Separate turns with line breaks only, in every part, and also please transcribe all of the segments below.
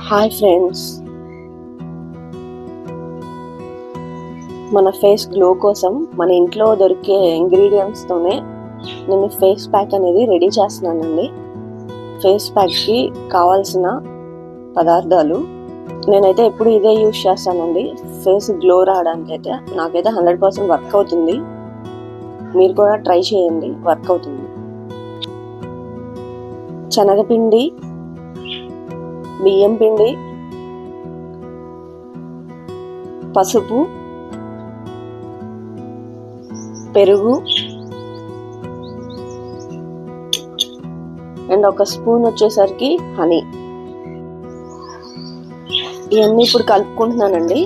Hi friends, మన face glow కోసం మన ఇంట్లో దొరికే ఇంగ్రీడియంట్స్తోనే నేను ఫేస్ ప్యాక్ అనేది రెడీ చేస్తున్నానండి. ఫేస్ ప్యాక్కి కావాల్సిన పదార్థాలు నేనైతే ఎప్పుడు ఇదే యూజ్ చేస్తానండి. ఫేస్ గ్లో రావడానికి అయితే నాకైతే 100% వర్క్ అవుతుంది. మీరు కూడా ట్రై చేయండి, వర్క్ అవుతుంది. శనగపిండి, బియ్యం పిండి, పసుపు, పెరుగు అండ్ ఒక స్పూన్ వచ్చేసరికి హనీ. ఇవన్నీ ఇప్పుడు కలుపుకుంటున్నానండి.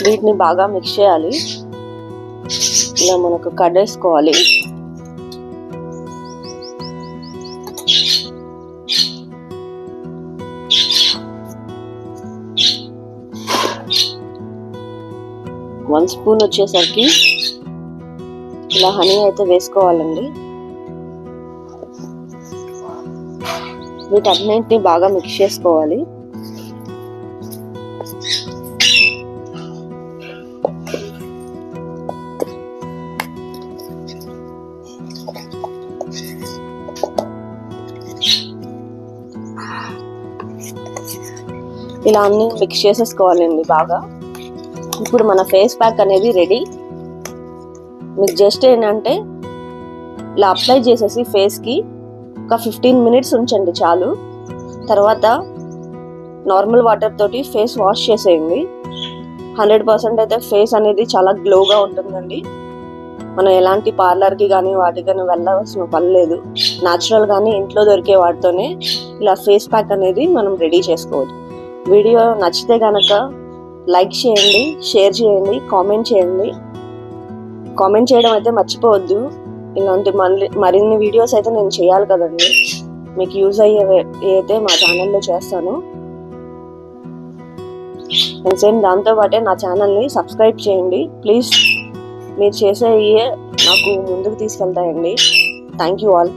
వీటిని బాగా మిక్స్ చేయాలి. ఇలా మనకు కడేసుకోవాలి. వన్ స్పూన్ వచ్చేసరికి ఇలా హనీ అయితే వేసుకోవాలండి. వీటన్నింటినీ బాగా మిక్స్ చేసుకోవాలి. ఇలా అన్ని మిక్స్ చేసేసుకోవాలండి బాగా. ఇప్పుడు మన ఫేస్ ప్యాక్ అనేది రెడీ. మీకు జస్ట్ ఏంటంటే ఇలా అప్లై చేసేసి ఫేస్కి ఒక 15 minutes ఉంచండి చాలు. తర్వాత నార్మల్ వాటర్ తోటి ఫేస్ వాష్ చేసేయండి. 100% అయితే ఫేస్ అనేది చాలా గ్లోగా ఉంటుందండి. మనం ఎలాంటి పార్లర్కి కానీ వాటికి కానీ వెళ్ళవలసిన పని లేదు. న్యాచురల్ కానీ ఇంట్లో దొరికే వాటితోనే ఇలా ఫేస్ ప్యాక్ అనేది మనం రెడీ చేసుకోవచ్చు. వీడియో నచ్చితే కనుక లైక్ చేయండి, షేర్ చేయండి, కామెంట్ చేయండి. కామెంట్ చేయడం అయితే మర్చిపోవద్దు. ఇలాంటి మరిన్ని వీడియోస్ అయితే నేను చేయాలి కదండి. మీకు యూజ్ అయ్యేవి అయితే మా ఛానల్లో చేస్తాను. అండ్ సేమ్ దాంతోపాటే నా ఛానల్ని సబ్స్క్రైబ్ చేయండి ప్లీజ్. మీరు చేసే నాకు ముందుకు తీసుకెళ్తాయండి. Thank you all.